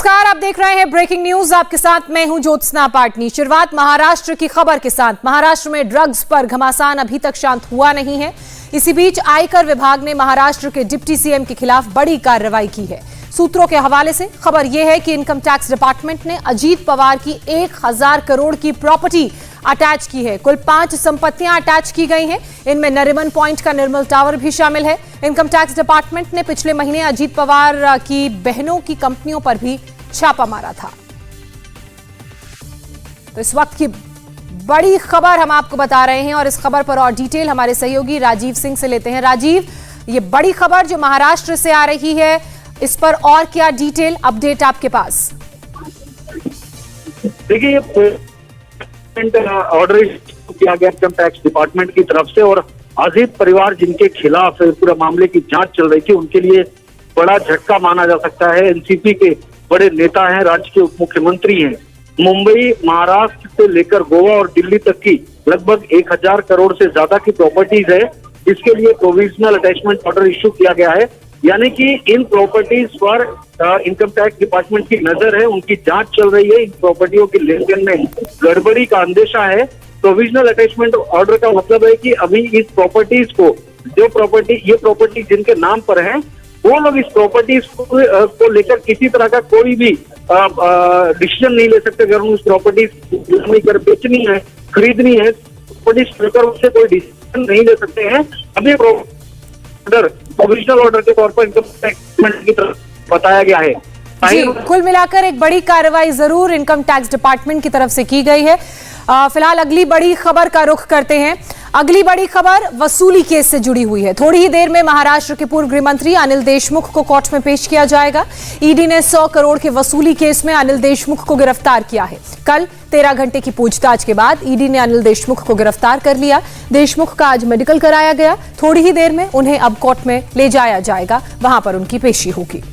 नमस्कार, आप देख रहे हैं ब्रेकिंग न्यूज। आपके साथ मैं हूं ज्योत्सना पाटनी। शुरुआत महाराष्ट्र की खबर के साथ। महाराष्ट्र में ड्रग्स पर घमासान अभी तक शांत हुआ नहीं है। इसी बीच आयकर विभाग ने महाराष्ट्र के डिप्टी सीएम के खिलाफ बड़ी कार्रवाई की है। सूत्रों के हवाले से खबर यह है कि इनकम टैक्स डिपार्टमेंट ने अजीत पवार की 1000 करोड़ की प्रॉपर्टी अटैच की है। कुल 5 संपत्तियां अटैच की गई हैं। इनमें नरिमन पॉइंट का निर्मल टावर भी शामिल है। इनकम टैक्स डिपार्टमेंट ने पिछले महीने अजीत पवार की बहनों की कंपनियों पर भी छापा मारा था। तो इस वक्त की बड़ी खबर हम आपको बता रहे हैं और इस खबर पर और डिटेल हमारे सहयोगी राजीव सिंह से लेते हैं। राजीव, ये बड़ी खबर जो महाराष्ट्र से आ रही है, इस पर और क्या डिटेल अपडेट आपके पास? देखिए, ऑर्डर किया गया इनकम टैक्स डिपार्टमेंट की तरफ से और अजीत परिवार जिनके खिलाफ पूरे मामले की जांच चल रही थी, उनके लिए बड़ा झटका माना जा सकता है। एनसीपी के बड़े नेता हैं, राज्य के उप मुख्यमंत्री हैं। मुंबई, महाराष्ट्र से लेकर गोवा और दिल्ली तक की लगभग 1000 करोड़ से ज्यादा की प्रॉपर्टीज है। इसके लिए प्रोविजनल अटैचमेंट ऑर्डर इश्यू किया गया है, यानी कि इन प्रॉपर्टीज पर इनकम टैक्स डिपार्टमेंट की नजर है, उनकी जांच चल रही है। इन प्रॉपर्टियों के लेन देन में गड़बड़ी का अंदेशा है। प्रोविजनल अटैचमेंट ऑर्डर का मतलब है कि अभी इस प्रॉपर्टीज को, ये प्रॉपर्टी जिनके नाम पर है, वो लोग इस प्रॉपर्टीज को लेकर किसी तरह का कोई भी डिसीजन नहीं ले सकते। अगर उस प्रॉपर्टीज कर बेचनी है, खरीदनी है, प्रॉपर्टीज लेकर उससे कोई डिसीजन नहीं ले सकते हैं। अभी प्रोविजनल ऑर्डर के तौर पर इनकम टैक्स की तरफ बताया गया है। जी, कुल मिलाकर एक बड़ी कार्रवाई जरूर इनकम टैक्स डिपार्टमेंट की तरफ से की गई है। फिलहाल अगली बड़ी खबर का रुख करते हैं। अगली बड़ी खबर वसूली केस से जुड़ी हुई है। थोड़ी ही देर में महाराष्ट्र के पूर्व गृह मंत्री अनिल देशमुख को कोर्ट में पेश किया जाएगा। ईडी ने 100 करोड़ के वसूली केस में अनिल देशमुख को गिरफ्तार किया है। कल 13 घंटे की पूछताछ के बाद ईडी ने अनिल देशमुख को गिरफ्तार कर लिया। देशमुख का आज मेडिकल कराया गया। थोड़ी ही देर में उन्हें अब कोर्ट में ले जाया जाएगा, वहां पर उनकी पेशी होगी।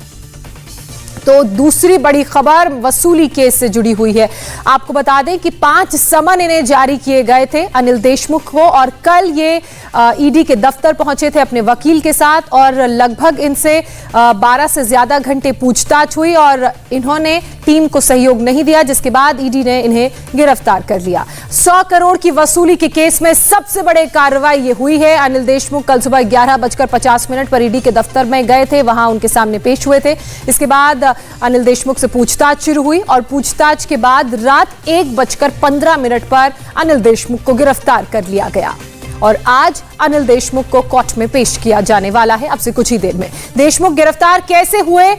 तो दूसरी बड़ी खबर वसूली केस से जुड़ी हुई है। आपको बता दें कि 5 समन इन्हें जारी किए गए थे अनिल देशमुख को, और कल ये ईडी के दफ्तर पहुंचे थे अपने वकील के साथ और लगभग इनसे 12 से ज्यादा घंटे पूछताछ हुई और इन्होंने टीम को सहयोग नहीं दिया, जिसके बाद ईडी ने इन्हें गिरफ्तार कर लिया। 100 करोड़ की वसूली के केस में सबसे बड़ी कार्रवाई ये हुई है। अनिल देशमुख कल सुबह 11:50 पर ईडी के दफ्तर में गए थे, वहां उनके सामने पेश हुए थे। इसके बाद अनिल देशमुख से पूछताछ शुरू हुई और पूछताछ के बाद रात 1:15 पर अनिल देशमुख को गिरफ्तार कर लिया गया और आज अनिल देशमुख को कोर्ट में पेश किया जाने वाला है अब से कुछ ही देर में। देशमुख गिरफ्तार कैसे हुए,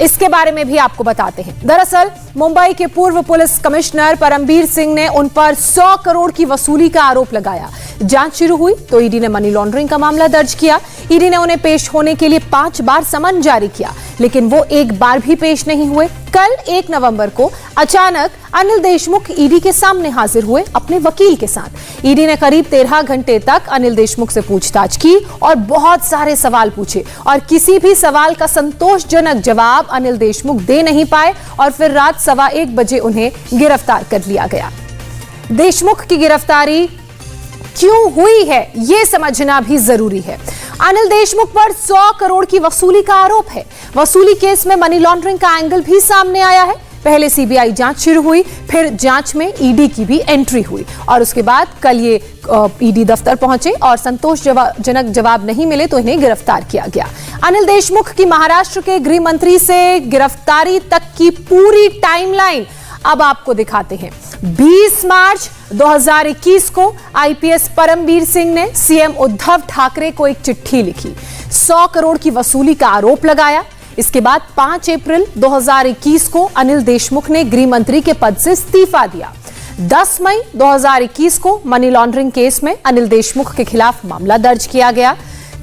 इसके बारे में भी आपको बताते हैं। दरअसल मुंबई के पूर्व पुलिस कमिश्नर परमबीर सिंह ने उन पर 100 करोड़ की वसूली का आरोप लगाया। जांच शुरू हुई तो ईडी ने मनी लॉन्ड्रिंग का मामला दर्ज किया। ईडी ने उन्हें पेश होने के लिए 5 बार समन जारी किया, लेकिन वो एक बार भी पेश नहीं हुए। कल 1 नवंबर को अचानक अनिल देशमुख ईडी के सामने हाजिर हुए अपने वकील के साथ। ईडी ने करीब 13 घंटे तक अनिल देशमुख से पूछताछ की और बहुत सारे सवाल पूछे और किसी भी सवाल का संतोषजनक जवाब अनिल देशमुख दे नहीं पाए और फिर रात 1:15 बजे उन्हें गिरफ्तार कर लिया गया। देशमुख की गिरफ्तारी क्यों हुई है, यह समझना भी जरूरी है। अनिल देशमुख पर 100 करोड़ की वसूली का आरोप है। वसूली केस में मनी लॉन्ड्रिंग का एंगल भी सामने आया है। पहले सीबीआई जांच शुरू हुई, फिर जांच में ईडी की भी एंट्री हुई और उसके बाद कल ये ईडी दफ्तर पहुंचे और संतोषजनक जवाब नहीं मिले तो इन्हें गिरफ्तार किया गया। अनिल देशमुख की महाराष्ट्र के गृह मंत्री से गिरफ्तारी तक की पूरी टाइमलाइन अब आपको दिखाते हैं। 20 मार्च 2021 को आईपीएस परमबीर सिंह ने सीएम उद्धव ठाकरे को एक चिट्ठी लिखी, 100 करोड़ की वसूली का आरोप लगाया। इसके बाद 5 अप्रैल 2021 को अनिल देशमुख ने गृह मंत्री के पद से इस्तीफा दिया। 10 मई 2021 को मनी लॉन्ड्रिंग केस में अनिल देशमुख के खिलाफ मामला दर्ज किया गया।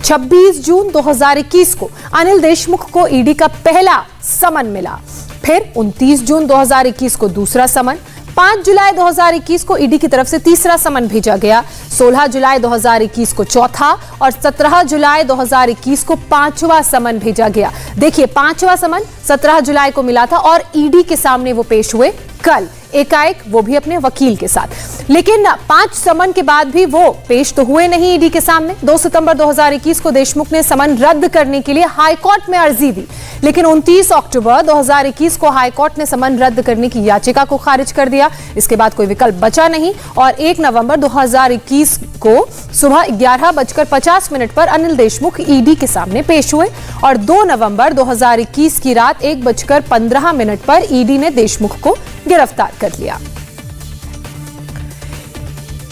26 जून 2021 को अनिल देशमुख को ईडी का पहला समन मिला। फिर 29 जून 2021 को दूसरा समन, 5 जुलाई 2021 को ईडी की तरफ से तीसरा समन भेजा गया, 16 जुलाई 2021 को चौथा और 17 जुलाई 2021 को 5वां समन भेजा गया। देखिए, 5वां समन 17 जुलाई को मिला था और ईडी के सामने वो पेश हुए कल एकाएक, वो भी अपने वकील के साथ। लेकिन 5 समन के बाद भी वो पेश तो हुए नहीं ईडी के सामने। 2 सितंबर 2021 को देशमुख ने समन रद्द करने के लिए हाईकोर्ट में अर्जी दी, लेकिन 29 अक्टूबर 2021 को हाईकोर्ट ने समन रद्द करने की याचिका को खारिज कर दिया। इसके बाद कोई विकल्प बचा नहीं और 1 नवंबर 2021 को सुबह 11:50 पर अनिल देशमुख ईडी के सामने पेश हुए और 2 नवंबर 2021 की रात 1:15 पर ईडी ने देशमुख को गिरफ्तार कर लिया।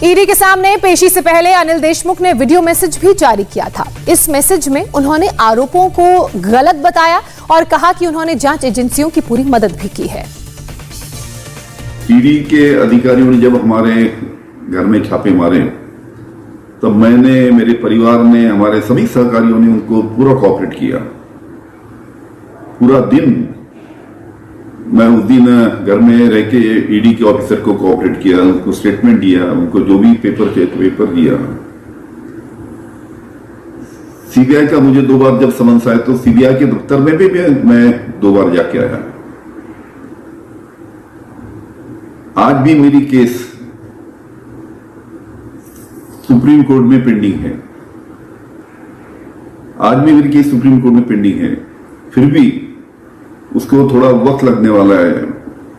ईडी के सामने पेशी से पहले अनिल देशमुख ने वीडियो मैसेज भी जारी किया था। इस मैसेज में उन्होंने आरोपों को गलत बताया और कहा कि उन्होंने जांच एजेंसियों की पूरी मदद भी की है। ईडी के अधिकारियों ने जब हमारे घर में छापे मारे तब मैंने, मेरे परिवार ने, हमारे सभी सहकारियों ने उनको पूरा कोऑपरेट किया। पूरा दिन मैं उस दिन घर में रह के ईडी के ऑफिसर को कोऑपरेट किया, उनको स्टेटमेंट दिया, उनको जो भी पेपर चाहिए तो पेपर दिया। सीबीआई का मुझे 2 बार जब समन्स आया तो सीबीआई के दफ्तर में भी मैं 2 बार जाके आया। आज भी मेरी केस सुप्रीम कोर्ट में पेंडिंग है। आज भी मेरी केस सुप्रीम कोर्ट में पेंडिंग है, फिर भी उसको थोड़ा वक्त लगने वाला है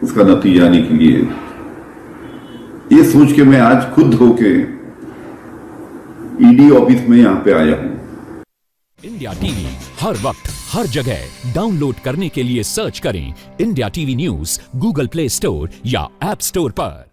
उसका नतीजा आने के लिए। ये सोच के मैं आज खुद होके ईडी ऑफिस में यहां पे आया हूं। इंडिया टीवी हर वक्त हर जगह डाउनलोड करने के लिए सर्च करें India TV news Google play store या ऐप स्टोर पर।